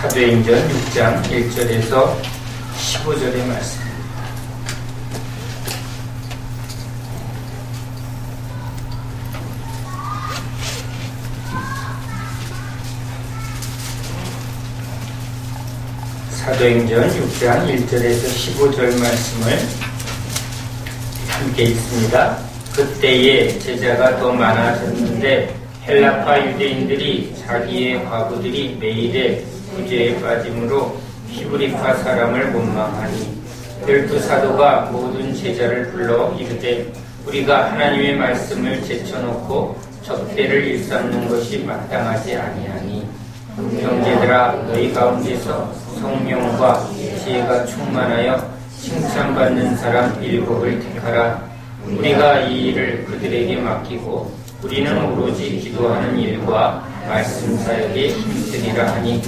사도행전 6장 1절에서 15절의 말씀입니다. 사도행전 6장 1절에서 15절 말씀을 함께 읽습니다. 그때에 제자가 더 많아졌는데 헬라파 유대인들이 자기의 과부들이 매일의 구제에 빠짐으로 히브리파 사람을 원망하니 12사도가 모든 제자를 불러 이르되 우리가 하나님의 말씀을 제쳐놓고 적대를 일삼는 것이 마땅하지 아니하니 형제들아 너희 가운데서 성령과 지혜가 충만하여 칭찬받는 사람 7을 택하라. 우리가 이 일을 그들에게 맡기고 우리는 오로지 기도하는 일과 말씀 사역에 힘쓰리라 하니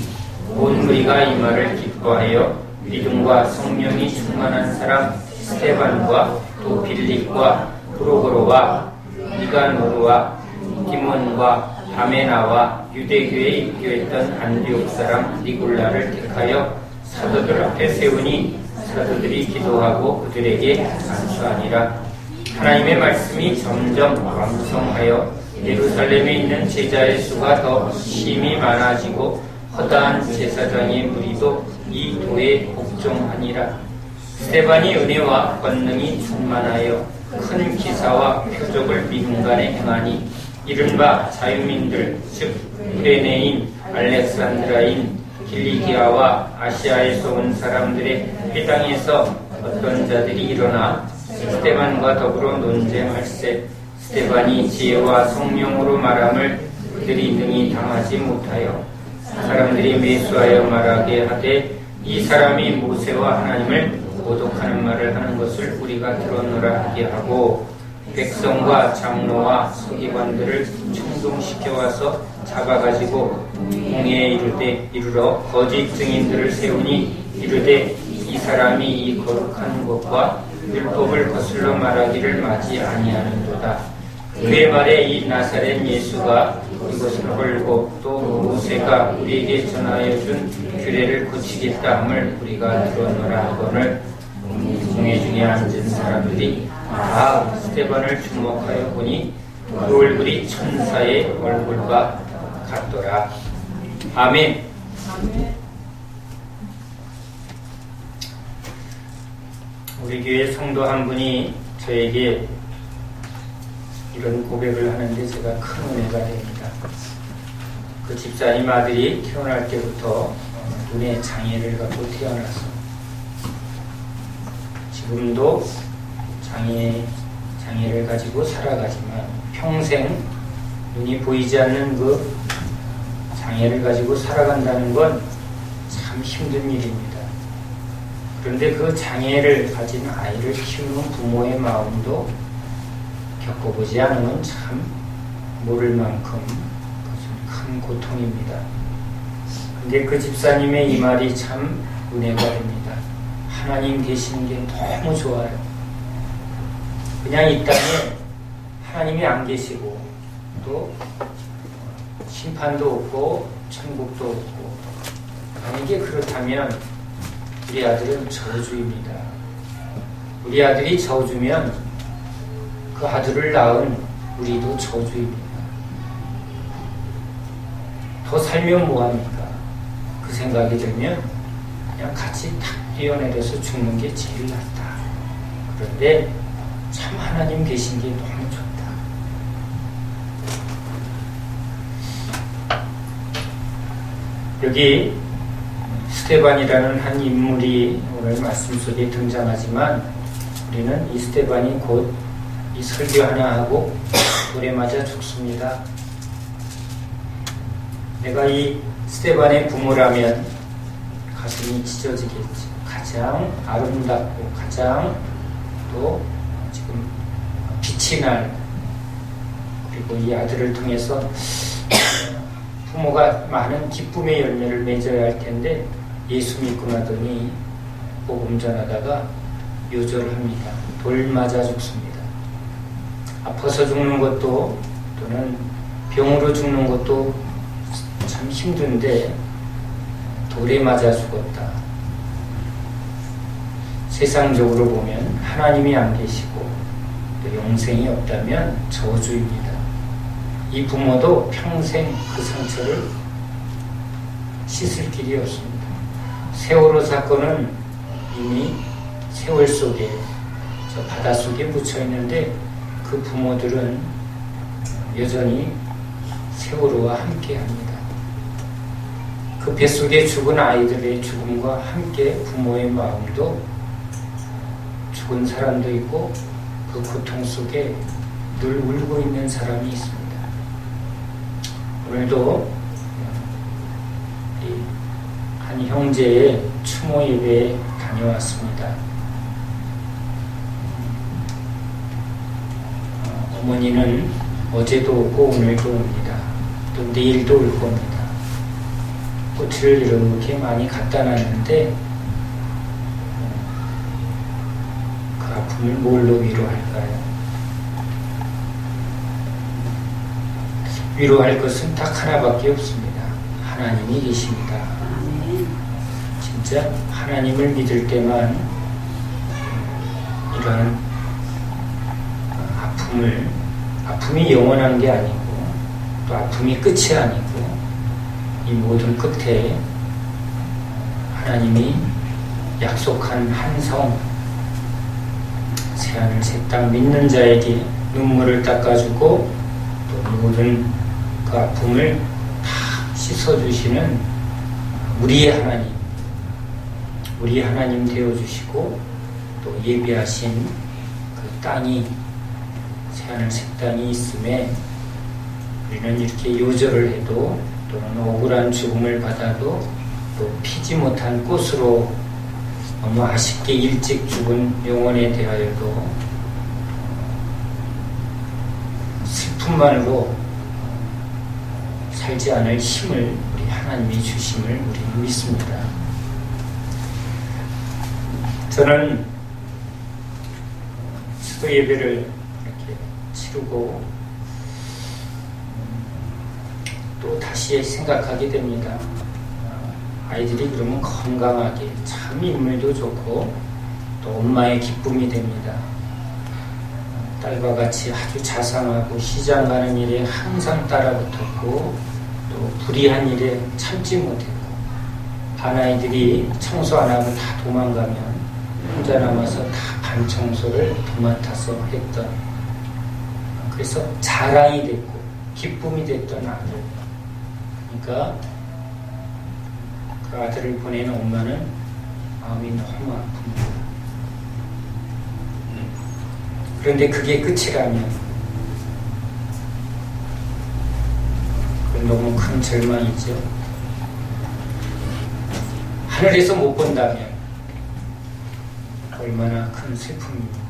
온 무리가 이 말을 기뻐하여 믿음과 성령이 충만한 사람 스테반과 또 빌립과 프로고로와 니가노르와 디몬과 바메나와 유대교에 입교했던 안디옥 사람 니골라를 택하여 사도들 앞에 세우니 사도들이 기도하고 그들에게 안수하니라. 하나님의 말씀이 점점 왕성하여 예루살렘에 있는 제자의 수가 더 심히 많아지고 허다한 제사장의 무리도 이 도에 복종하니라. 스데반이 은혜와 권능이 충만하여 큰 기사와 표적을 미문간에 행하니 이른바 자유민들 즉 구레네인, 알렉산드라인, 길리기아와 아시아에서 온 사람들의 회당에서 어떤 자들이 일어나 스데반과 더불어 논쟁할세. 스데반이 지혜와 성령으로 말함을 그들이 능히 당하지 못하여 사람들이 매수하여 말하게 하되 이 사람이 모세와 하나님을 모독하는 말을 하는 것을 우리가 들었노라 하게 하고 백성과 장로와 서기관들을 충동시켜와서 잡아가지고 공회에 이르러 거짓 증인들을 세우니 이르되 이 사람이 이 거룩한 것과 율법을 거슬러 말하기를 마지 아니하는도다. 그의 말에 이 나사렛 예수가 이것을 헐고 또 모세가 우리에게 전하여 준 규례를 고치겠다 함을 우리가 들었노라 하거늘 공회 중에 앉은 사람들이 다 스데반을 주목하여 보니 그 얼굴이 천사의 얼굴과 같더라. 아멘. 우리 교회 성도 한 분이 저에게 이런 고백을 하는데 제가 큰 은혜가 됩니다. 그 집사님 아들이 태어날 때부터 눈에 장애를 갖고 태어나서 지금도 장애를 가지고 살아가지만 평생 눈이 보이지 않는 그 장애를 가지고 살아간다는 건 참 힘든 일입니다. 그런데 그 장애를 가진 아이를 키우는 부모의 마음도 겪어보지 않으면 참 모를 만큼 큰 고통입니다. 근데 그 집사님의 이 말이 참 은혜가 됩니다. 하나님 계시는 게 너무 좋아요. 그냥 이 땅에 하나님이 안 계시고 또 심판도 없고 천국도 없고 만약에 그렇다면 우리 아들은 저주입니다. 우리 아들이 저주면 그 아들을 낳은 우리도 저주입니다. 더 살면 뭐합니까? 그 생각이 들면 그냥 같이 탁 뛰어내려서 죽는 게 제일 낫다. 그런데 참 하나님 계신 게 너무 좋다. 여기 스데반이라는 한 인물이 오늘 말씀 속에 등장하지만 우리는 이 스데반이 곧 이 설교 하나 하고 돌에 맞아 죽습니다. 내가 이 스데반의 부모라면 가슴이 찢어지겠지. 가장 아름답고 가장 또 지금 빛이 날 그리고 이 아들을 통해서 부모가 많은 기쁨의 열매를 맺어야 할 텐데 예수 믿고 나더니 복음 전하다가 요절합니다. 돌 맞아 죽습니다. 아파서 죽는 것도 또는 병으로 죽는 것도 참 힘든데 돌에 맞아 죽었다. 세상적으로 보면 하나님이 안 계시고 또 영생이 없다면 저주입니다. 이 부모도 평생 그 상처를 씻을 길이 없습니다. 세월호 사건은 이미 세월 속에 저 바닷속에 묻혀 있는데 그 부모들은 여전히 세월호와 함께 합니다. 그 뱃속에 죽은 아이들의 죽음과 함께 부모의 마음도 죽은 사람도 있고 그 고통 속에 늘 울고 있는 사람이 있습니다. 오늘도 한 형제의 추모 예배에 다녀왔습니다. 어머니는 어제도 오고 오늘도 옵니다. 또 내일도 올 겁니다. 꽃을 이렇게 많이 갖다 놨는데 그 아픔을 뭘로 위로할까요? 위로할 것은 딱 하나밖에 없습니다. 하나님이 계십니다. 진짜 하나님을 믿을 때만 이러한 아픔이 영원한 게 아니고 또 아픔이 끝이 아니고 이 모든 끝에 하나님이 약속한 한 성 새하늘 새 땅 믿는 자에게 눈물을 닦아주고 또 모든 그 아픔을 다 씻어주시는 우리 하나님 되어주시고 또 예비하신 그 땅이 새하늘 새 땅이 있음에 우리는 이렇게 요절을 해도 또는 억울한 죽음을 받아도 또 피지 못한 꽃으로 너무 아쉽게 일찍 죽은 영혼에 대하여도 슬픔만으로 살지 않을 힘을 우리 하나님이 주심을 우리는 믿습니다. 저는 수도 예배를 이렇게 치르고 또 다시 생각하게 됩니다. 아이들이 그러면 건강하게 참 인물도 좋고 또 엄마의 기쁨이 됩니다. 딸과 같이 아주 자상하고 시장 가는 일에 항상 따라붙었고 또 불의한 일에 참지 못했고 반 아이들이 청소 안 하고 다 도망가면 혼자 남아서 다 반 청소를 도맡아서 했던, 그래서 자랑이 됐고 기쁨이 됐던 아들. 그러니까 그 아들을 보낸 엄마는 마음이 너무 아픕니다. 그런데 그게 끝이라면 그건 너무 큰 절망이죠. 하늘에서 못 본다면 얼마나 큰 슬픔입니까?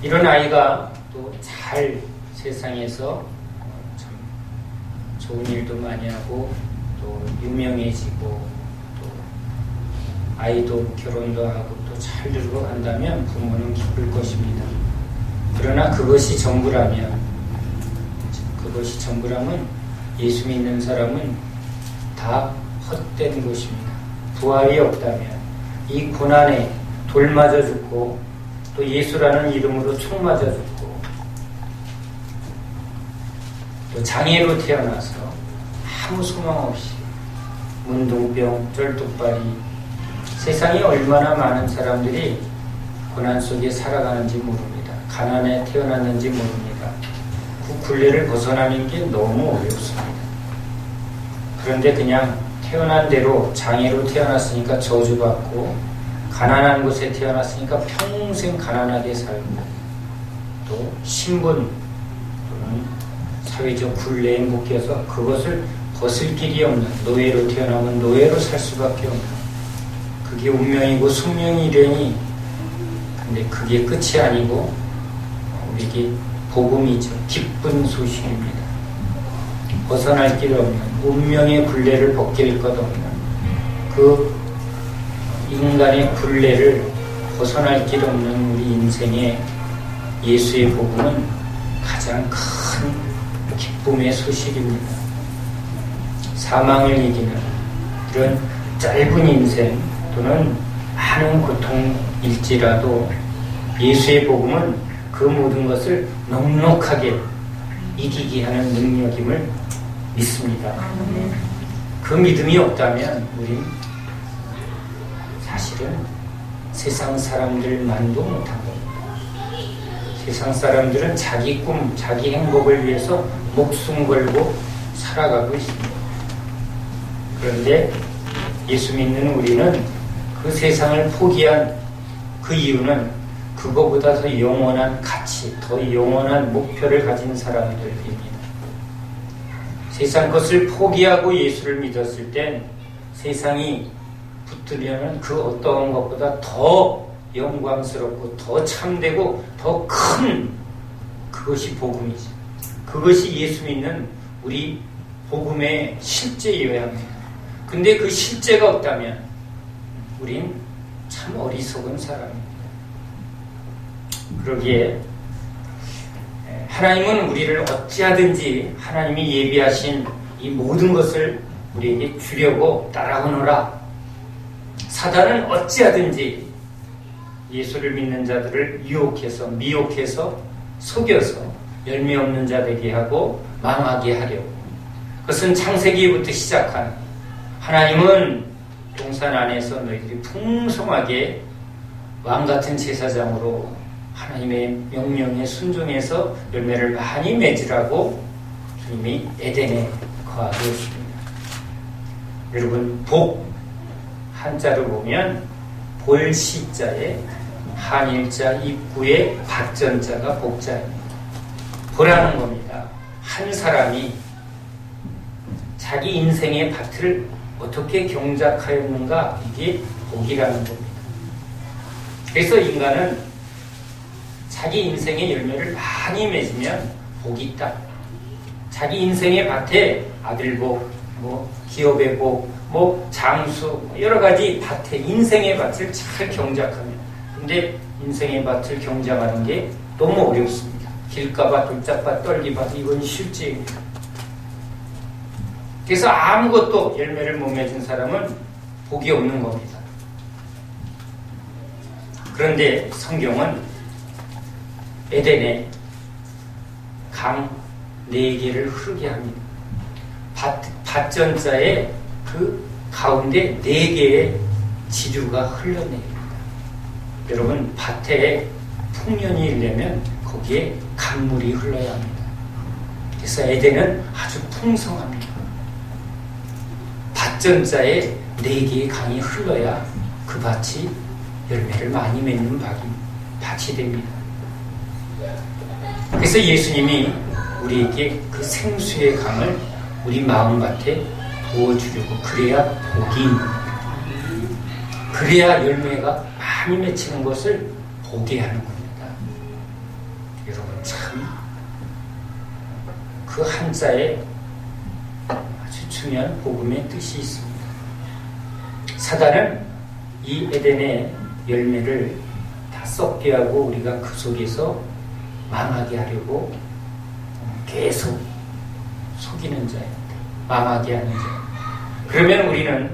이런 아이가 또 잘 세상에서 참 좋은 일도 많이 하고 또 유명해지고 또 아이도 결혼도 하고 또 잘 늙어간다면 부모는 기쁠 것입니다. 그러나 그것이 전부라면 예수 믿는 사람은 다 헛된 것입니다. 부활이 없다면 이 고난에 돌 맞아 죽고 또 예수라는 이름으로 총 맞아 죽고 또 장애로 태어나서 아무 소망 없이 문둥병, 쩔뚝발이, 세상에 얼마나 많은 사람들이 고난 속에 살아가는지 모릅니다. 가난에 태어났는지 모릅니다. 그 굴레를 벗어나는 게 너무 어렵습니다. 그런데 그냥 태어난 대로 장애로 태어났으니까 저주받고 가난한 곳에 태어났으니까 평생 가난하게 살고 또 신분 또는 사회적 굴레에 묶여서 그것을 벗을 길이 없는 노예로 태어나면 노예로 살 수밖에 없는 그게 운명이고 숙명이려니 근데 그게 끝이 아니고 우리에게 복음이죠. 기쁜 소식입니다. 벗어날 길 없는 운명의 굴레를 벗길 것 없는 그 인간의 굴레를 벗어날 길 없는 우리 인생의 예수의 복음은 가장 큰 기쁨의 소식입니다. 사망을 이기는 이런 짧은 인생 또는 많은 고통일지라도 예수의 복음은 그 모든 것을 넉넉하게 이기게 하는 능력임을 믿습니다. 그 믿음이 없다면 우린 사실은 세상 사람들만도 못한 겁니다. 세상 사람들은 자기 꿈, 자기 행복을 위해서 목숨 걸고 살아가고 있습니다. 그런데 예수 믿는 우리는 그 세상을 포기한 그 이유는 그거보다 더 영원한 가치, 더 영원한 목표를 가진 사람들입니다. 세상 것을 포기하고 예수를 믿었을 땐 세상이 붙들려는 그 어떠한 것보다 더 영광스럽고 더 참되고 더 큰 그것이 복음이죠. 그것이 예수 믿는 우리 복음의 실제여야 합니다. 근데 그 실제가 없다면 우린 참 어리석은 사람입니다. 그러기에 하나님은 우리를 어찌하든지 하나님이 예비하신 이 모든 것을 우리에게 주려고 따라오너라. 사단은 어찌하든지 예수를 믿는 자들을 유혹해서 미혹해서 속여서 열매 없는 자 되게 하고 망하게 하려고. 그것은 창세기부터 시작한 하나님은 동산 안에서 너희들이 풍성하게 왕같은 제사장으로 하나님의 명령에 순종해서 열매를 많이 맺으라고 주님이 에덴에 거하게 했습니다. 여러분, 복 한자로 보면 볼시자에 한일자 입구에 밭전자가 복자입니다. 보라는 겁니다. 한 사람이 자기 인생의 밭을 어떻게 경작하였는가, 이게 복이라는 겁니다. 그래서 인간은 자기 인생의 열매를 많이 맺으면 복이 있다. 자기 인생의 밭에 아들 복, 기업의 복, 장수, 여러 가지 밭에 인생의 밭을 잘 경작하면. 근데 인생의 밭을 경작하는 게 너무 어렵습니다. 길가밭, 돌짝밭, 떨기밭, 이건 실제입니다. 그래서 아무것도 열매를 못 맺은 사람은 복이 없는 겁니다. 그런데 성경은 에덴에 강 4개를 흐르게 합니다. 밭전자에 그 가운데 4개의 지류가 흘러내립니다. 여러분, 밭에 풍년이 일려면 거기에 강물이 흘러야 합니다. 그래서 에덴은 아주 풍성합니다. 밭전자에 4개의 강이 흘러야 그 밭이 열매를 많이 맺는 밭이 됩니다. 그래서 예수님이 우리에게 그 생수의 강을 우리 마음밭에 부어주려고, 그래야 복이 있는 겁니다. 그래야 열매가 많이 맺히는 것을 보게 하는 겁니다. 여러분, 참 그 한자에 아주 중요한 복음의 뜻이 있습니다. 사단은 이 에덴의 열매를 다 썩게 하고 우리가 그 속에서 망하게 하려고 계속 속이는 자입니다. 망하게 하는 자. 그러면 우리는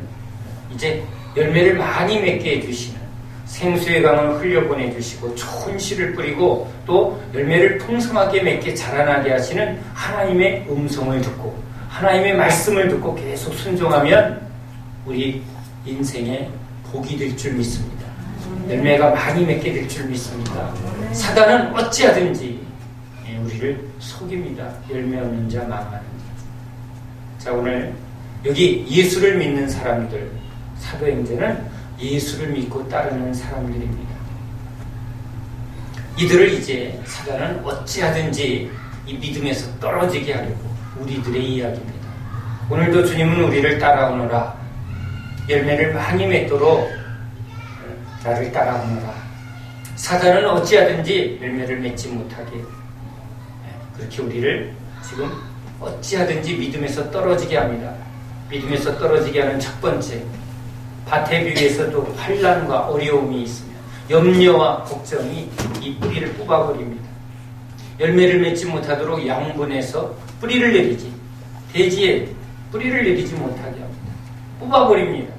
이제 열매를 많이 맺게 해주시는 생수의 강을 흘려보내주시고 좋은 씨를 뿌리고 또 열매를 풍성하게 맺게 자라나게 하시는 하나님의 음성을 듣고 하나님의 말씀을 듣고 계속 순종하면 우리 인생에 복이 될 줄 믿습니다. 열매가 많이 맺게 될 줄 믿습니다. 사단은 어찌하든지 우리를 속입니다. 열매 없는 자, 망하는 자. 자, 오늘 여기 예수를 믿는 사람들, 사도행전은 예수를 믿고 따르는 사람들입니다. 이들을 이제 사단은 어찌하든지 이 믿음에서 떨어지게 하려고 우리들의 이야기입니다. 오늘도 주님은 우리를 따라오너라, 열매를 많이 맺도록 나를 따라오너라. 사단은 어찌하든지 열매를 맺지 못하게, 그렇게 우리를 지금 어찌하든지 믿음에서 떨어지게 합니다. 믿음에서 떨어지게 하는 첫 번째, 밭의 위에서도 환난과 어려움이 있으며 염려와 걱정이 이 뿌리를 뽑아버립니다. 열매를 맺지 못하도록 양분해서 뿌리를 내리지, 대지에 뿌리를 내리지 못하게 합니다. 뽑아버립니다.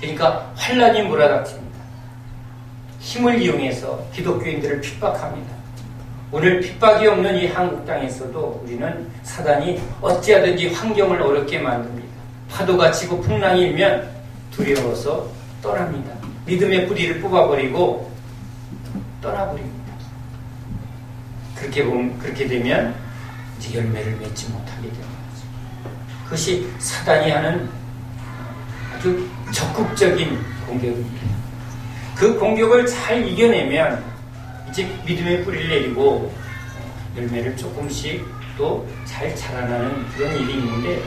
그러니까 환란이 몰아닥칩니다. 힘을 이용해서 기독교인들을 핍박합니다. 오늘 핍박이 없는 이 한국 땅에서도 우리는 사단이 어찌하든지 환경을 어렵게 만듭니다. 파도가 치고 풍랑이 일면 두려워서 떠납니다. 믿음의 뿌리를 뽑아버리고 떠나버립니다. 그렇게 되면 이제 열매를 맺지 못하게 되는 거죠. 그것이 사단이 하는 아주 적극적인 공격입니다. 그 공격을 잘 이겨내면 이제 믿음의 뿌리를 내리고 열매를 조금씩 또 잘 자라나는 그런 일이 있는데,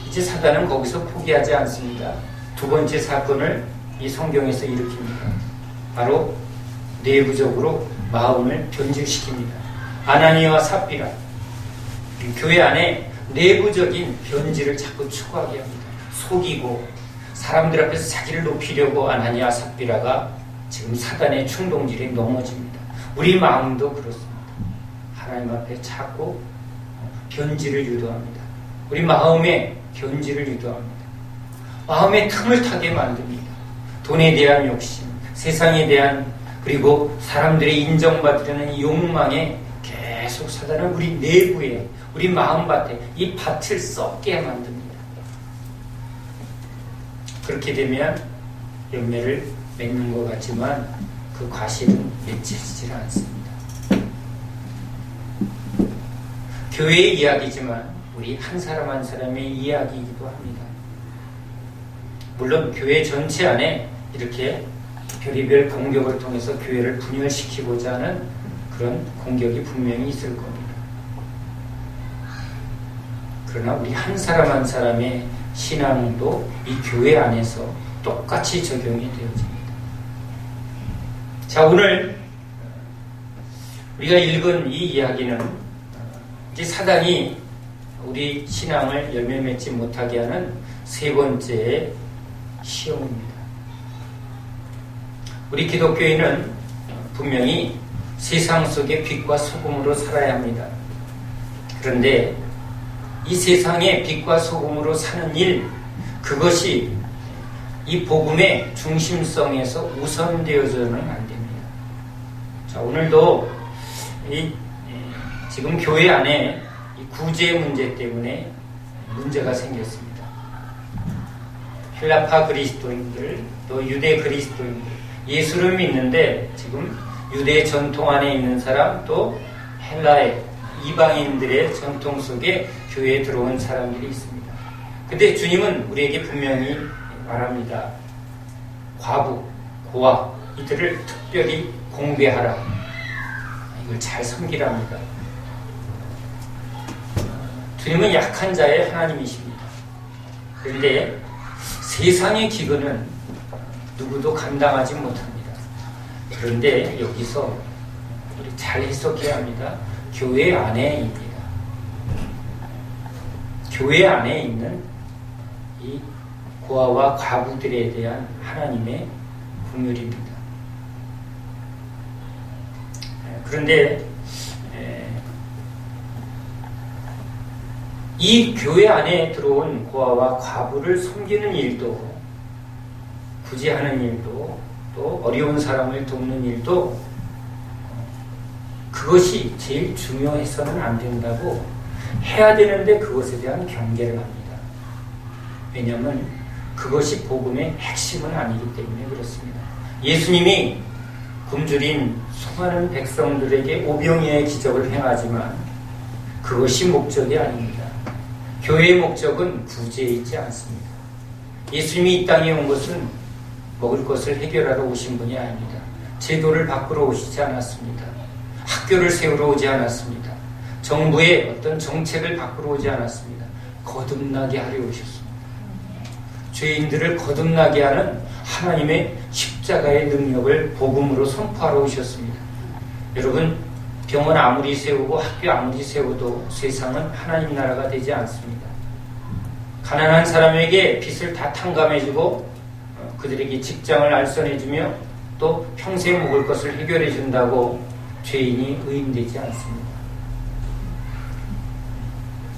이제 사단은 거기서 포기하지 않습니다. 두 번째 사건을 이 성경에서 일으킵니다. 바로 내부적으로 마음을 변질시킵니다. 아나니아와 삽비라, 교회 안에 내부적인 변질을 자꾸 추구하게 합니다. 속이고 사람들 앞에서 자기를 높이려고 아나니아 삽비라가 지금 사단의 충동질에 넘어집니다. 우리 마음도 그렇습니다. 하나님 앞에 자꾸 변질을 유도합니다. 우리 마음에 변질을 유도합니다. 마음에 틈을 타게 만듭니다. 돈에 대한 욕심, 세상에 대한, 그리고 사람들의 인정받으려는 욕망에 계속 사단은 우리 내부에, 우리 마음밭에 이 밭을 썩게 만듭니다. 그렇게 되면 열매를 맺는 것 같지만 그 과실은 맺히질 않습니다. 교회의 이야기지만 우리 한 사람 한 사람의 이야기이기도 합니다. 물론 교회 전체 안에 이렇게 별의별 공격을 통해서 교회를 분열시키고자 하는 그런 공격이 분명히 있을 겁니다. 그러나 우리 한 사람 한 사람의 신앙도 이 교회 안에서 똑같이 적용이 되어집니다. 자, 오늘 우리가 읽은 이 이야기는 이제 사단이 우리 신앙을 열매 맺지 못하게 하는 세 번째 시험입니다. 우리 기독교인은 분명히 세상 속의 빛과 소금으로 살아야 합니다. 그런데 이 세상의 빛과 소금으로 사는 일, 그것이 이 복음의 중심성에서 우선되어서는 안 됩니다. 자, 오늘도 지금 교회 안에 이 구제 문제 때문에 문제가 생겼습니다. 헬라파 그리스도인들, 또 유대 그리스도인들, 예수를 믿는데 지금 유대 전통 안에 있는 사람, 또 헬라의 이방인들의 전통 속에 교회에 들어온 사람들이 있습니다. 근데 주님은 우리에게 분명히 말합니다. 과부, 고아, 이들을 특별히 공배하라. 이걸 잘 섬기랍니다. 주님은 약한 자의 하나님이십니다. 그런데 세상의 기근은 누구도 감당하지 못합니다. 그런데 여기서 우리 잘 해석해야 합니다. 교회 안에입니다. 교회 안에 있는 이 고아와 과부들에 대한 하나님의 긍휼입니다. 그런데 이 교회 안에 들어온 고아와 과부를 섬기는 일도, 구제하는 일도, 또 어려운 사람을 돕는 일도 그것이 제일 중요해서는 안 된다고 해야 되는데 그것에 대한 경계를 합니다. 왜냐하면 그것이 복음의 핵심은 아니기 때문에 그렇습니다. 예수님이 굶주린 수많은 백성들에게 오병이어의 기적을 행하지만 그것이 목적이 아닙니다. 교회의 목적은 구제에 있지 않습니다. 예수님이 이 땅에 온 것은 먹을 것을 해결하러 오신 분이 아닙니다. 제도를 바꾸러 오시지 않았습니다. 학교를 세우러 오지 않았습니다. 정부의 어떤 정책을 바꾸러 오지 않았습니다. 거듭나게 하려 오셨습니다. 죄인들을 거듭나게 하는 하나님의 십자가의 능력을 복음으로 선포하러 오셨습니다. 여러분, 병원 아무리 세우고 학교 아무리 세워도 세상은 하나님 나라가 되지 않습니다. 가난한 사람에게 빚을 다 탕감해주고 그들에게 직장을 알선해주며 또 평생 먹을 것을 해결해준다고 죄인이 의인되지 않습니다.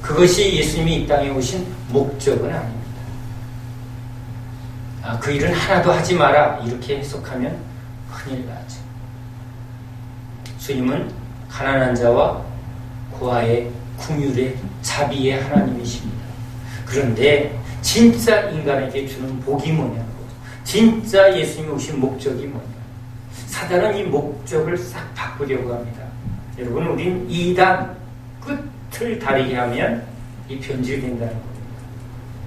그것이 예수님이 이 땅에 오신 목적은 아닙니다. 그 일은 하나도 하지 마라 이렇게 해석하면 큰일 나죠. 주님은 가난한 자와 고아의 궁율의 자비의 하나님이십니다. 그런데 진짜 인간에게 주는 복이 뭐냐고, 진짜 예수님이 오신 목적이 뭐냐. 사단은 이 목적을 싹 바꾸려고 합니다. 여러분, 우린 이단 끝을 다리게 하면 이 변질된다는 겁니다.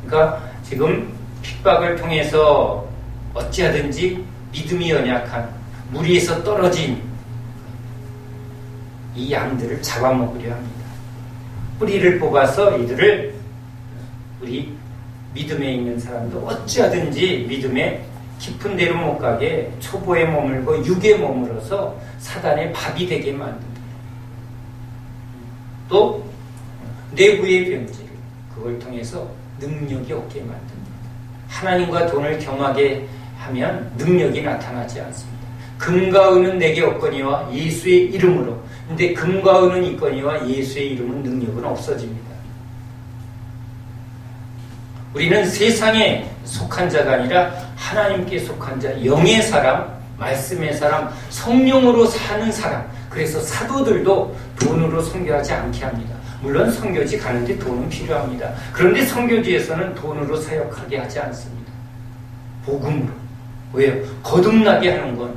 그러니까 지금 핍박을 통해서 어찌하든지 믿음이 연약한 무리에서 떨어진 이 양들을 잡아먹으려 합니다. 뿌리를 뽑아서 이들을, 우리 믿음에 있는 사람도 어찌하든지 믿음에 깊은 데로 못 가게 초보에 머물고 육에 머물어서 사단의 밥이 되게 만듭니다. 또 내부의 변질, 그걸 통해서 능력이 없게 만듭니다. 하나님과 돈을 겸하게 하면 능력이 나타나지 않습니다. 금과 은은 내게 없거니와 예수의 이름으로. 근데 금과 은은 있거니와 예수의 이름은 능력은 없어집니다. 우리는 세상에 속한 자가 아니라 하나님께 속한 자, 영의 사람, 말씀의 사람, 성령으로 사는 사람. 그래서 사도들도 돈으로 선교하지 않게 합니다. 물론 선교지 가는데 돈은 필요합니다. 그런데 선교지에서는 돈으로 사역하게 하지 않습니다. 복음으로. 왜요? 거듭나게 하는 건,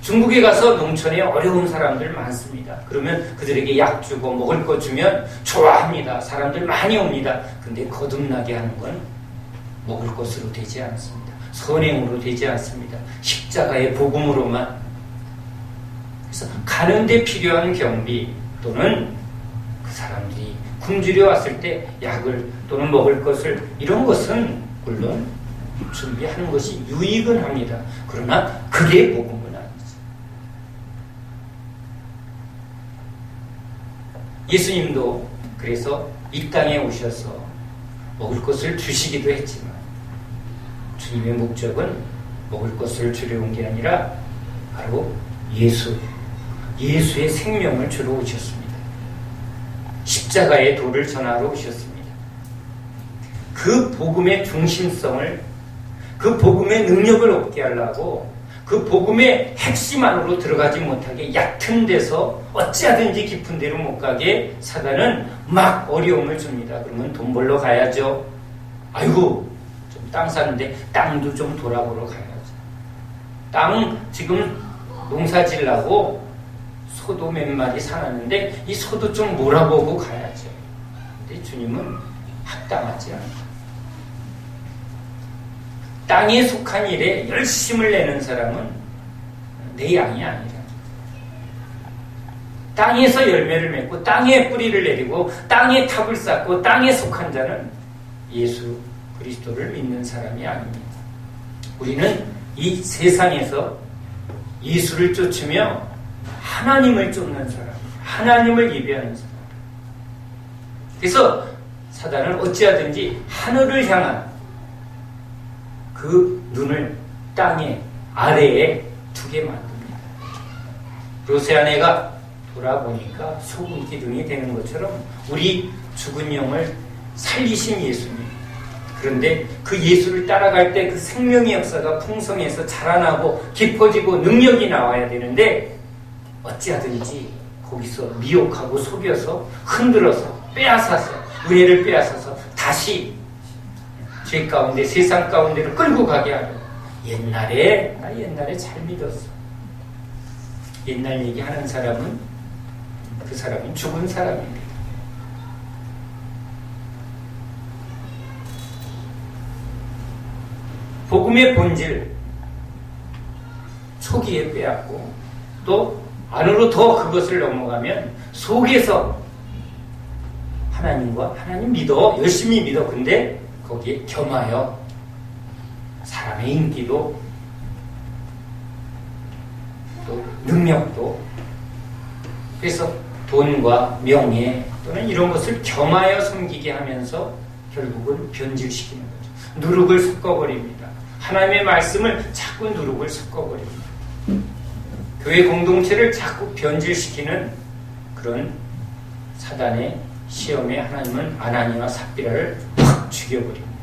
중국에 가서 농촌에 어려운 사람들 많습니다. 그러면 그들에게 약 주고 먹을 거 주면 좋아합니다. 사람들 많이 옵니다. 근데 거듭나게 하는 건 먹을 것으로 되지 않습니다. 선행으로 되지 않습니다. 십자가의 복음으로만. 그래서 가는데 필요한 경비 또는 그 사람들이 굶주려 왔을 때 약을 또는 먹을 것을, 이런 것은 물론 준비하는 것이 유익은 합니다. 그러나 그게 복음은 아니죠. 예수님도 그래서 이 땅에 오셔서 먹을 것을 주시기도 했지만 주님의 목적은 먹을 것을 주려 온 게 아니라 바로 예수의 생명을 주러 오셨습니다. 십자가의 도를 전하러 오셨습니다. 그 복음의 중심성을, 그 복음의 능력을 얻게 하려고 그 복음의 핵심 안으로 들어가지 못하게 얕은 데서 어찌하든지 깊은 데로 못 가게 사단은 막 어려움을 줍니다. 그러면 돈 벌러 가야죠. 아이고, 좀 땅 사는데 땅도 좀 돌아보러 가야죠. 땅 지금 농사 지려고 소도 몇 마리 사놨는데 이 소도 좀 몰아보고 가야죠. 근데 주님은 합당하지 않아요. 땅에 속한 일에 열심을 내는 사람은 내 양이 아니라, 땅에서 열매를 맺고 땅에 뿌리를 내리고 땅에 탑을 쌓고 땅에 속한 자는 예수 그리스도를 믿는 사람이 아닙니다. 우리는 이 세상에서 예수를 쫓으며 하나님을 쫓는 사람, 하나님을 예배하는 사람. 그래서 사단은 어찌하든지 하늘을 향한 그 눈을 땅에 아래에 두게 만듭니다. 요새 아내가 돌아보니까 소금 기둥이 되는 것처럼 우리 죽은 영을 살리신 예수님. 그런데 그 예수를 따라갈 때 그 생명의 역사가 풍성해서 자라나고 깊어지고 능력이 나와야 되는데 어찌하든지 거기서 미혹하고 속여서 흔들어서 빼앗아서 은혜를 빼앗아서 다시 죄 가운데 세상 가운데로 끌고 가게 하려. 나 옛날에 잘 믿었어. 옛날 얘기하는 사람은 그 사람은 죽은 사람입니다. 복음의 본질 초기에 빼앗고 또 안으로 더 그것을 넘어가면 속에서 하나님과 하나님 믿어, 열심히 믿어. 근데 거기에 겸하여 사람의 인기도 또 능력도, 그래서 돈과 명예 또는 이런 것을 겸하여 섬기게 하면서 결국은 변질시키는 거죠. 누룩을 섞어버립니다. 하나님의 말씀을 자꾸 누룩을 섞어버립니다. 교회 공동체를 자꾸 변질시키는 그런 사단의 시험에 하나님은 아나니와 삽비라를 확 죽여버립니다.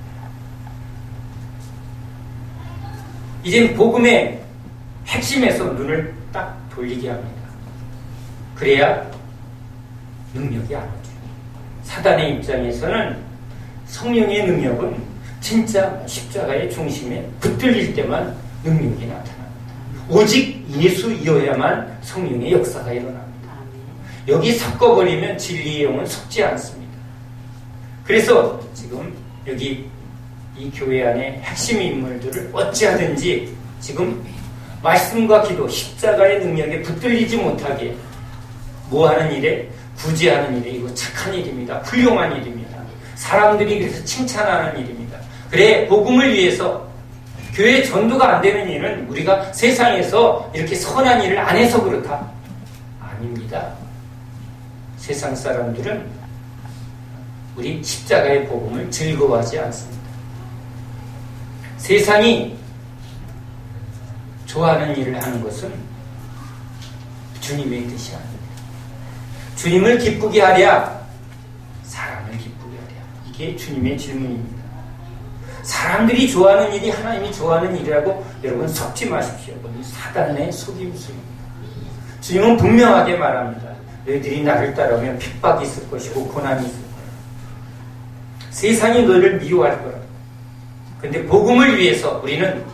이젠 복음의 핵심에서 눈을 딱 돌리게 합니다. 그래야 능력이 안 오죠. 사단의 입장에서는 성령의 능력은 진짜 십자가의 중심에 붙들릴 때만 능력이 나타납니다. 오직 예수이어야만 성령의 역사가 일어납니다. 여기 섞어버리면 진리의 영은 속지 않습니다. 그래서 지금 여기 이 교회 안에 핵심 인물들을 어찌하든지 지금 말씀과 기도, 십자가의 능력에 붙들리지 못하게 뭐하는 일에? 구제하는 일에 이거 착한 일입니다. 훌륭한 일입니다. 사람들이 그래서 칭찬하는 일입니다. 그래, 복음을 위해서 교회 전도가 안 되는 일은 우리가 세상에서 이렇게 선한 일을 안 해서 그렇다. 아닙니다. 세상 사람들은 우리 십자가의 복음을 즐거워하지 않습니다. 세상이 좋아하는 일을 하는 것은 주님의 뜻이 아닙니다. 주님을 기쁘게 하랴, 사람을 기쁘게 하랴. 이게 주님의 질문입니다. 사람들이 좋아하는 일이 하나님이 좋아하는 일이라고 여러분 섞지 마십시오. 그건 사단의 속임수입니다. 주님은 분명하게 말합니다. 너희들이 나를 따르면 핍박이 있을 것이고 고난이 있을 거야. 세상이 너희를 미워할 거라. 근데 복음을 위해서 우리는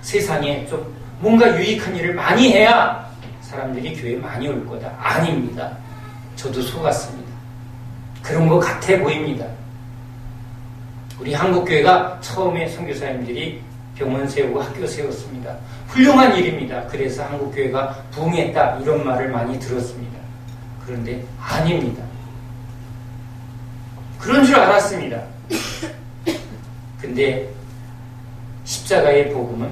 세상에 좀 뭔가 유익한 일을 많이 해야 사람들이 교회에 많이 올 거다. 아닙니다. 저도 속았습니다. 그런 것 같아 보입니다. 우리 한국교회가 처음에 선교사님들이 병원 세우고 학교 세웠습니다. 훌륭한 일입니다. 그래서 한국교회가 부흥했다 이런 말을 많이 들었습니다. 그런데 아닙니다. 그런 줄 알았습니다. 근데 십자가의 복음은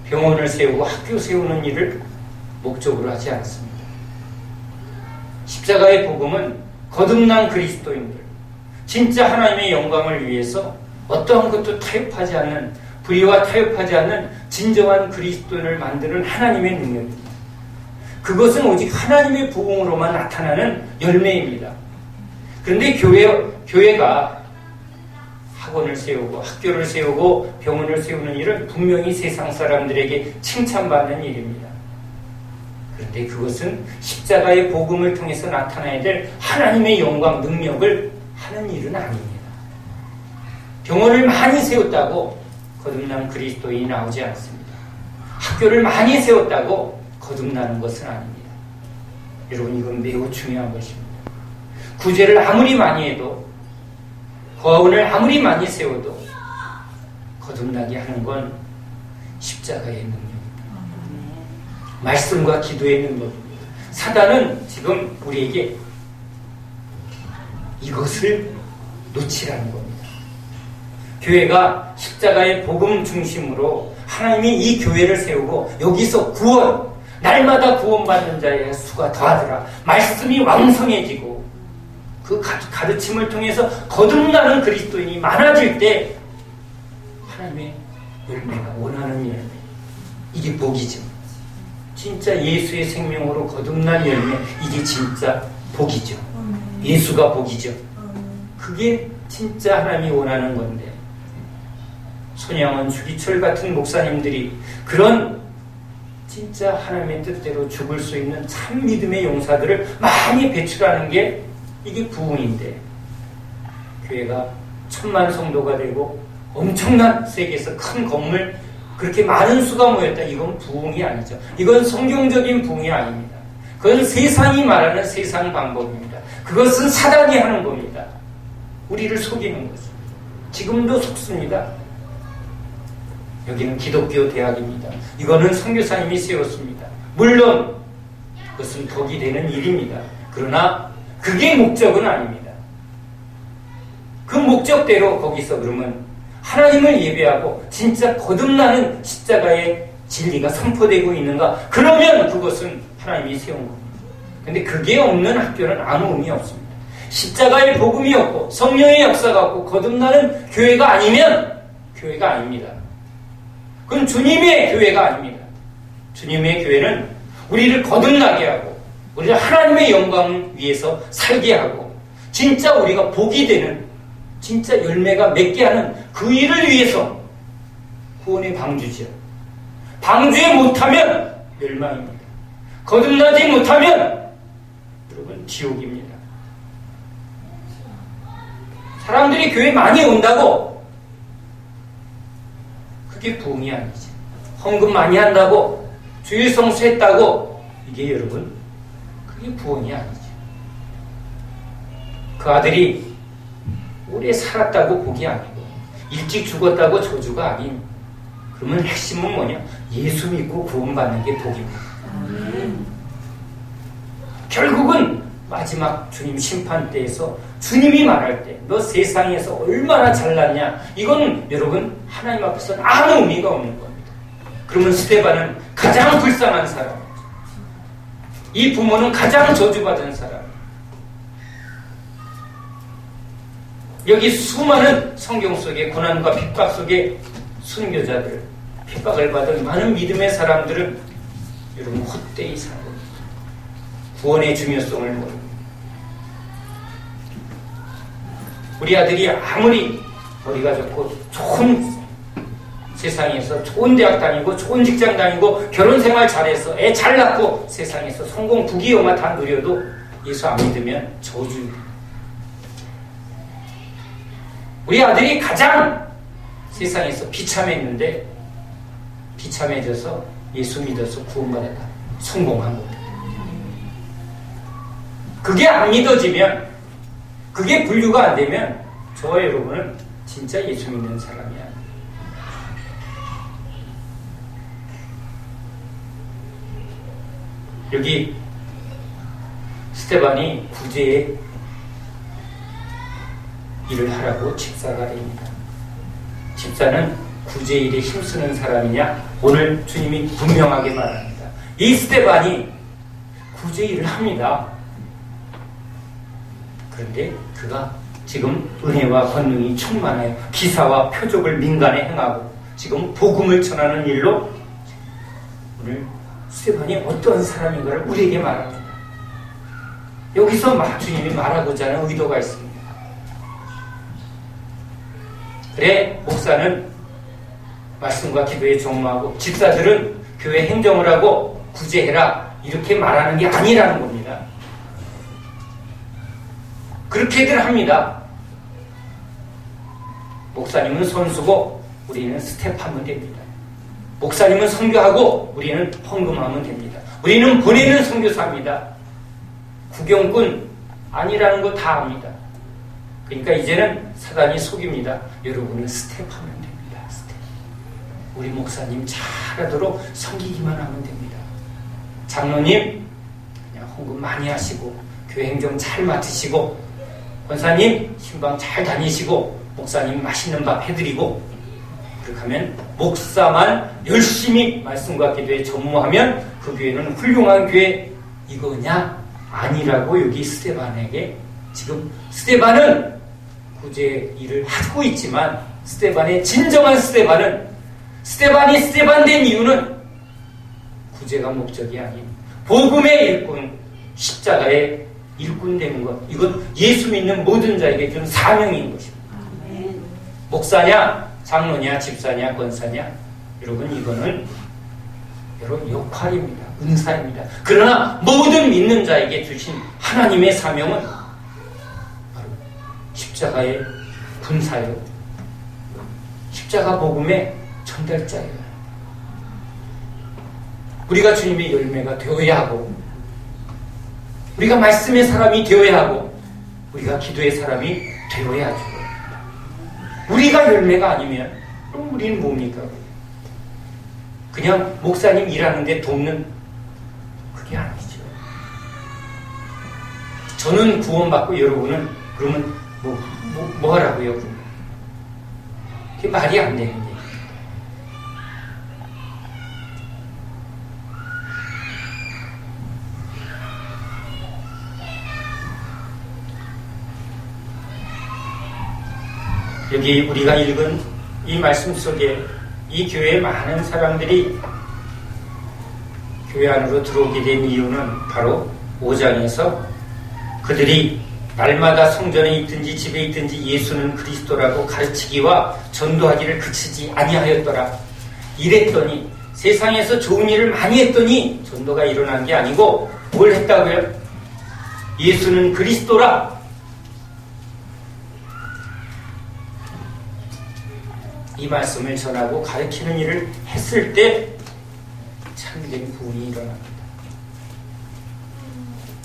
병원을 세우고 학교 세우는 일을 목적으로 하지 않습니다. 십자가의 복음은 거듭난 그리스도인들, 진짜 하나님의 영광을 위해서 어떠한 것도 타협하지 않는, 불의와 타협하지 않는 진정한 그리스도인을 만드는 하나님의 능력입니다. 그것은 오직 하나님의 부흥으로만 나타나는 열매입니다. 그런데 교회가 학원을 세우고 학교를 세우고 병원을 세우는 일은 분명히 세상 사람들에게 칭찬받는 일입니다. 그런데 그것은 십자가의 복음을 통해서 나타나야 될 하나님의 영광, 능력을 하는 일은 아닙니다. 병원을 많이 세웠다고 거듭난 그리스도인이 나오지 않습니다. 학교를 많이 세웠다고 거듭나는 것은 아닙니다. 여러분, 이건 매우 중요한 것입니다. 구제를 아무리 많이 해도, 거원을 아무리 많이 세워도 거듭나게 하는 건 십자가의 능력입니다. 말씀과 기도의 능력입니다. 사단은 지금 우리에게 이것을 놓치라는 겁니다. 교회가 십자가의 복음 중심으로 하나님이 이 교회를 세우고 여기서 구원, 날마다 구원받는 자의 수가 더하더라. 말씀이 왕성해지고 그 가르침을 통해서 거듭나는 그리스도인이 많아질 때 하나님의 열매가 원하는 열매, 이게 복이죠. 진짜 예수의 생명으로 거듭난 열매, 이게 진짜 복이죠. 예수가 복이죠. 그게 진짜 하나님이 원하는 건데, 손양원, 주기철 같은 목사님들이 그런 진짜 하나님의 뜻대로 죽을 수 있는 참 믿음의 용사들을 많이 배출하는 게 이게 부흥인데, 교회가 1000만 성도가 되고 엄청난 세계에서 큰 건물 그렇게 많은 수가 모였다. 이건 부흥이 아니죠. 이건 성경적인 부흥이 아닙니다. 그건 세상이 말하는 세상 방법입니다. 그것은 사단이 하는 겁니다. 우리를 속이는 것입니다. 지금도 속습니다. 여기는 기독교 대학입니다. 이거는 선교사님이 세웠습니다. 물론 그것은 덕이 되는 일입니다. 그러나 그게 목적은 아닙니다. 그 목적대로 거기서 그러면 하나님을 예배하고 진짜 거듭나는 십자가의 진리가 선포되고 있는가? 그러면 그것은 하나님이 세운 겁니다. 근데 그게 없는 학교는 아무 의미 없습니다. 십자가의 복음이 없고 성령의 역사가 없고 거듭나는 교회가 아니면 교회가 아닙니다. 그건 주님의 교회가 아닙니다. 주님의 교회는 우리를 거듭나게 하고 우리를 하나님의 영광 위해서 살게 하고 진짜 우리가 복이 되는, 진짜 열매가 맺게 하는 그 일을 위해서 구원의 방주지요. 방주에 못하면 멸망입니다. 거듭나지 못하면 여러분 지옥입니다. 사람들이 교회 많이 온다고 그게 부흥이 아니지. 헌금 많이 한다고, 주일 성수했다고, 이게 여러분 그게 부흥이 아니죠. 그 아들이 오래 살았다고 복이 아니고, 일찍 죽었다고 저주가 아닌, 그러면 핵심은 뭐냐? 예수 믿고 구원받는 게 복입니다. 결국은 마지막 주님 심판대에서 주님이 말할 때 너 세상에서 얼마나 잘났냐, 이건 여러분 하나님 앞에서는 아무 의미가 없는 겁니다. 그러면 스데반은 가장 불쌍한 사람, 이 부모는 가장 저주받은 사람, 여기 수많은 성경 속에 고난과 핍박 속에 순교자들, 핍박을 받은 많은 믿음의 사람들은 여러분 헛되이 산 겁니다. 구원의 중요성을 모릅니다. 우리 아들이 아무리 머리가 좋고 좋은 세상에서 좋은 대학 다니고 좋은 직장 다니고 결혼생활 잘해서 애 잘 낳고 세상에서 성공 부귀영화 다 누려도 예수 안 믿으면 저주입니다. 우리 아들이 가장 세상에서 비참했는데 비참해져서 예수 믿어서 구원받았다. 성공한 겁니다. 그게 안 믿어지면, 그게 분류가 안 되면 저와 여러분은 진짜 예수 믿는 사람이야. 여기 스데반이 구제의 일을 하라고 집사가 됩니다. 집사는 구제 일에 힘쓰는 사람이냐? 오늘 주님이 분명하게 말합니다. 이 스데반이 구제 일을 합니다. 그런데 그가 지금 은혜와 권능이 충만하여 기사와 표적을 민간에 행하고 지금 복음을 전하는 일로 오늘 스데반이 어떤 사람인가를 우리에게 말합니다. 여기서 주님이 말하고자 하는 의도가 있습니다. 그래, 목사는 말씀과 기도에 종로하고 집사들은 교회 행정을 하고 구제해라, 이렇게 말하는 게 아니라는 겁니다. 그렇게들 합니다. 목사님은 선수고 우리는 스텝하면 됩니다. 목사님은 선교하고 우리는 헌금하면 됩니다. 우리는 보내는 선교사입니다. 구경꾼 아니라는 거 다 압니다. 그러니까 이제는 사단이 속입니다. 여러분은 스텝하면 됩니다. 스텝. 우리 목사님 잘하도록 섬기기만 하면 됩니다. 장로님 그냥 헌금 많이 하시고 교회 행정 잘 맡으시고, 권사님 신방 잘 다니시고, 목사님 맛있는 밥 해드리고, 그렇게 하면 목사만 열심히 말씀과 기도에 전무하면 그 교회는 훌륭한 교회, 이거냐? 아니라고 여기 스데반에게, 지금 스데반은 구제 일을 하고 있지만 스데반의 진정한 스데반은, 스데반이 스데반 된 이유는 구제가 목적이 아닌 복음의 일꾼, 십자가의 일꾼 되는 것, 이건 예수 믿는 모든 자에게 주는 사명인 것입니다. 목사냐, 장로냐, 집사냐, 권사냐, 여러분 이거는 여러분 역할입니다. 은사입니다. 그러나 모든 믿는 자에게 주신 하나님의 사명은 바로 십자가의 군사요, 십자가 복음의 전달자예요. 우리가 주님의 열매가 되어야 하고, 우리가 말씀의 사람이 되어야 하고, 우리가 기도의 사람이 되어야 하죠. 우리가 열매가 아니면 그럼 우리는 뭡니까? 그냥 목사님 일하는데 돕는, 그게 아니죠. 저는 구원받고 여러분은 그러면 뭐 하라고요? 그게 말이 안 되는 얘기예요. 여기 우리가 읽은 이 말씀 속에 이 교회에 많은 사람들이 교회 안으로 들어오게 된 이유는 바로 5장에서 그들이 날마다 성전에 있든지 집에 있든지 예수는 그리스도라고 가르치기와 전도하기를 그치지 아니하였더라. 이랬더니 세상에서 좋은 일을 많이 했더니 전도가 일어난 게 아니고 뭘 했다고요? 예수는 그리스도라. 이 말씀을 전하고 가르치는 일을 했을 때 참된 구원이 일어납니다.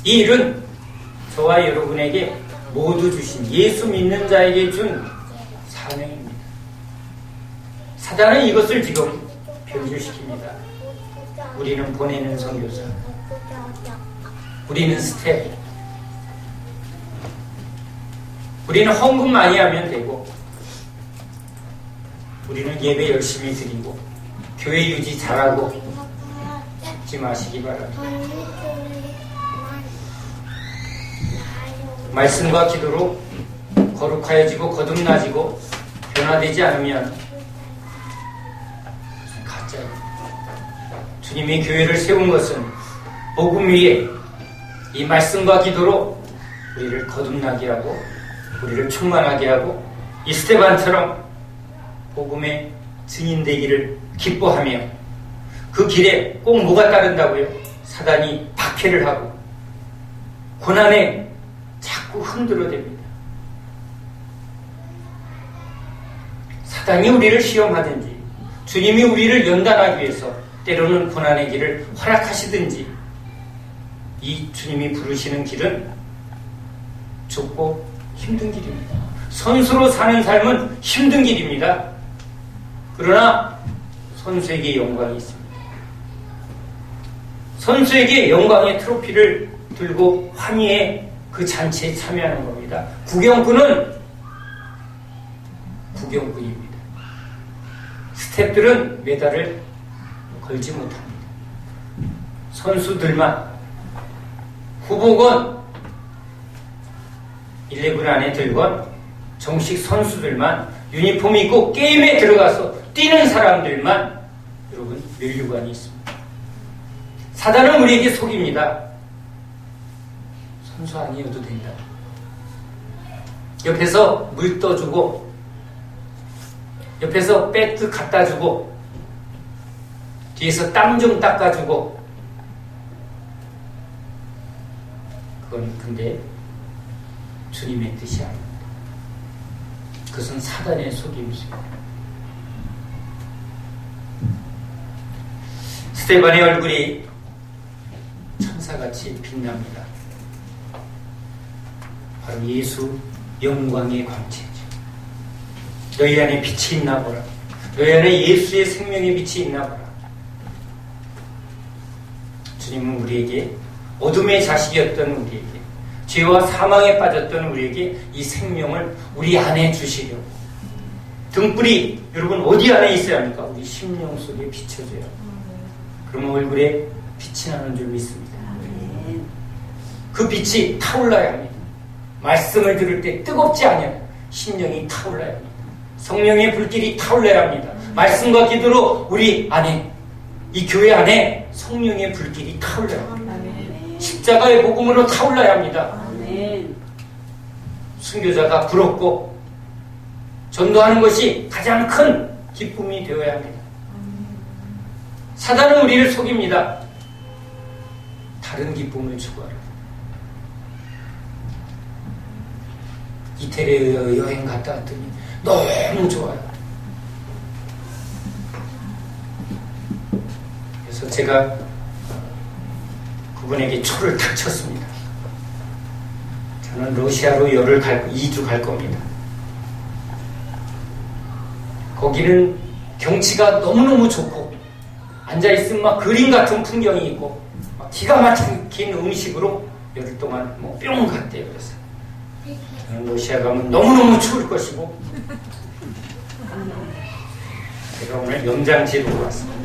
이 일은 저와 여러분에게 모두 주신 예수 믿는 자에게 준 사명입니다. 사단은 이것을 지금 변질시킵니다. 우리는 보내는 선교사, 우리는 스텝, 우리는 헌금 많이 하면 되고, 우리는 예배 열심히 드리고, 교회 유지 잘하고, 잊지 마시기 바랍니다. 말씀과 기도로 거룩하여지고 거듭나지고 변화되지 않으면 가짜입니다. 주님이 교회를 세운 것은 복음 위에 이 말씀과 기도로 우리를 거듭나게 하고 우리를 충만하게 하고 이 스테반처럼 복음의 증인되기를 기뻐하며 그 길에 꼭 뭐가 따른다고요? 사단이 박해를 하고 고난에 자꾸 흔들어댑니다. 사단이 우리를 시험하든지 주님이 우리를 연단하기 위해서 때로는 고난의 길을 허락하시든지 이 주님이 부르시는 길은 좁고 힘든 길입니다. 선수로 사는 삶은 힘든 길입니다. 그러나 선수에게 영광이 있습니다. 선수에게 영광의 트로피를 들고 환희의 그 잔치에 참여하는 겁니다. 구경꾼은 구경꾼입니다. 스태프들은 메달을 걸지 못합니다. 선수들만, 후보건 11 안에 들건 정식 선수들만 유니폼 입고 게임에 들어가서 뛰는 사람들만 여러분 면류관이 있습니다. 사단은 우리에게 속입니다. 선수 아니어도 된다. 옆에서 물 떠주고 옆에서 배트 갖다 주고 뒤에서 땀 좀 닦아주고 그건 근데 주님의 뜻이 아닙니다. 그것은 사단의 속임수입니다. 스테반의 얼굴이 천사같이 빛납니다. 바로 예수 영광의 광채죠. 너희 안에 빛이 있나 보라. 너희 안에 예수의 생명의 빛이 있나 보라. 주님은 우리에게 어둠의 자식이었던 우리에게 죄와 사망에 빠졌던 우리에게 이 생명을 우리 안에 주시려고 등불이 여러분 어디 안에 있어야 합니까? 우리 심령 속에 비춰져요. 그러면 얼굴에 빛이 나는 줄 믿습니다. 그 빛이 타올라야 합니다. 말씀을 들을 때 뜨겁지 않아요. 심령이 타올라야 합니다. 성령의 불길이 타올라야 합니다. 말씀과 기도로 우리 안에 이 교회 안에 성령의 불길이 타올라야 합니다. 십자가의 복음으로 타올라야 합니다. 순교자가 부럽고 전도하는 것이 가장 큰 기쁨이 되어야 합니다. 사단은 우리를 속입니다. 다른 기쁨을 추구하라. 이태리에 여행 갔다 왔더니 너무 좋아요. 그래서 제가 그분에게 초를 탁 쳤습니다. 저는 러시아로 2주 갈 겁니다. 거기는 경치가 너무너무 좋고 앉아있으면 막 그림 같은 풍경이 있고 막 기가 막힌 음식으로 열흘 동안 뭐 뿅 갔대요. 그래서 저는 러시아 가면 너무너무 추울 것이고 제가 오늘 영장지로 왔습니다.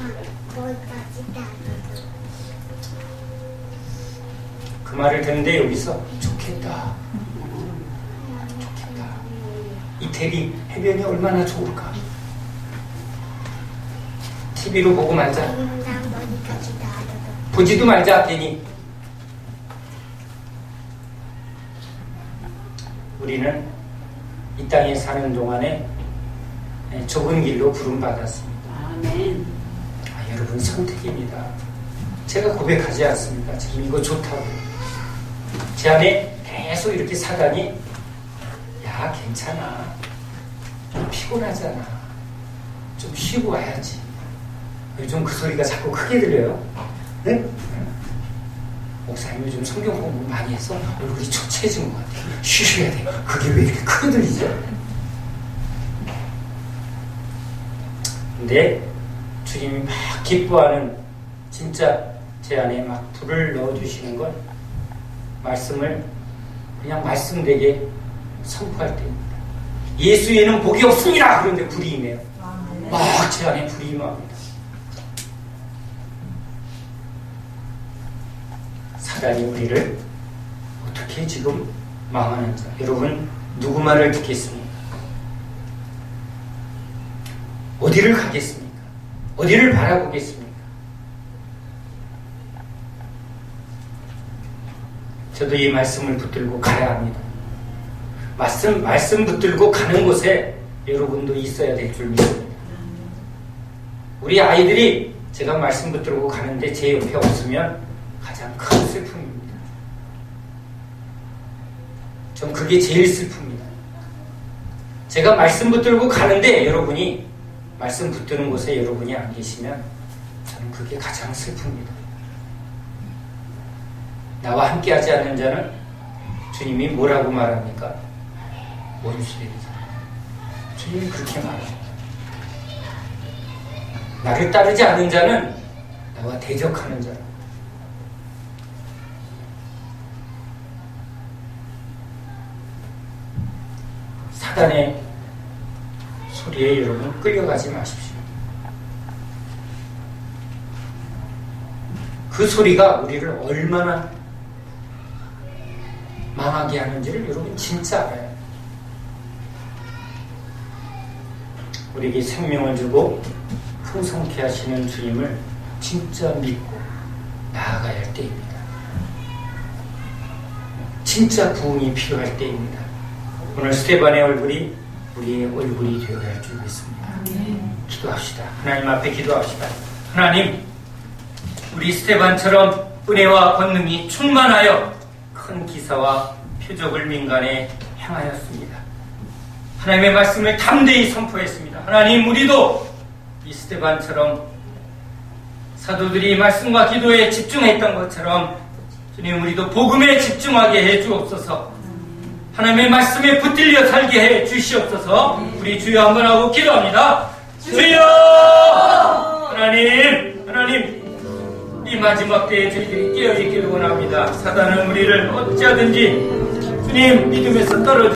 그 말을 듣는데 여기서 좋겠다. 이태리 해변이 얼마나 좋을까. TV로 보고 말자. 보지도 말자 괜히. 우리는 이 땅에 사는 동안에 좁은 길로 부름받았습니다. 아멘. 여러분 선택입니다. 제가 고백하지 않습니까? 지금 이거 좋다고. 제 안에 계속 이렇게 사단이 야 괜찮아. 좀 피곤하잖아. 좀 쉬고 와야지. 요즘 그 소리가 자꾸 크게 들려요. 네? 목사님 요즘 성경 공부 많이 해서 얼굴이 초췌해진 것 같아요. 쉬셔야 돼요. 그게 왜 이렇게 크게 들리죠? 근데 주님이 막 기뻐하는 진짜 제 안에 막 불을 넣어주시는 건 말씀을 그냥 말씀되게 선포할 때입니다. 예수 외에는 복이 없습니다. 그런데 불이 임해요. 막 제 안에 불이 임합니다. 사단이 우리를 어떻게 지금 망하는지 여러분 누구 말을 듣겠습니까? 어디를 가겠습니까? 어디를 바라보겠습니까? 저도 이 말씀을 붙들고 가야 합니다. 말씀 붙들고 가는 곳에 여러분도 있어야 될 줄 믿습니다. 우리 아이들이 제가 말씀 붙들고 가는데 제 옆에 없으면 가장 큰 슬픔입니다. 전 그게 제일 슬픕니다. 제가 말씀 붙들고 가는데 여러분이 말씀 붙드는 곳에 여러분이 안 계시면 저는 그게 가장 슬픕니다. 나와 함께 하지 않는 자는 주님이 뭐라고 말합니까? 원수되리다. 주님이 그렇게 말합니다. 나를 따르지 않는 자는 나와 대적하는 자라. 사단의 소리에 여러분 끌려가지 마십시오. 그 소리가 우리를 얼마나 망하게 하는지를 여러분 진짜 알아요. 우리에게 생명을 주고 풍성케 하시는 주님을 진짜 믿고 나아가야 할 때입니다. 진짜 부흥이 필요할 때입니다. 오늘 스테반의 얼굴이 우리의 얼굴이 되어야 할 줄 믿습니다. 기도합시다. 하나님 앞에 기도합시다. 하나님, 우리 스테반처럼 은혜와 권능이 충만하여 큰 기사와 표적을 민간에 행하였습니다. 하나님의 말씀을 담대히 선포했습니다. 하나님, 우리도 이 스테반처럼 사도들이 말씀과 기도에 집중했던 것처럼 주님, 우리도 복음에 집중하게 해 주옵소서. 하나님의 말씀에 붙들려 살게 해 주시옵소서. 우리 주여 한번 하고 기도합니다. 주여! 하나님, 이 마지막 때에 저희들이 깨어있기를 원합니다. 사단은 우리를 어찌하든지 주님 믿음에서 떨어져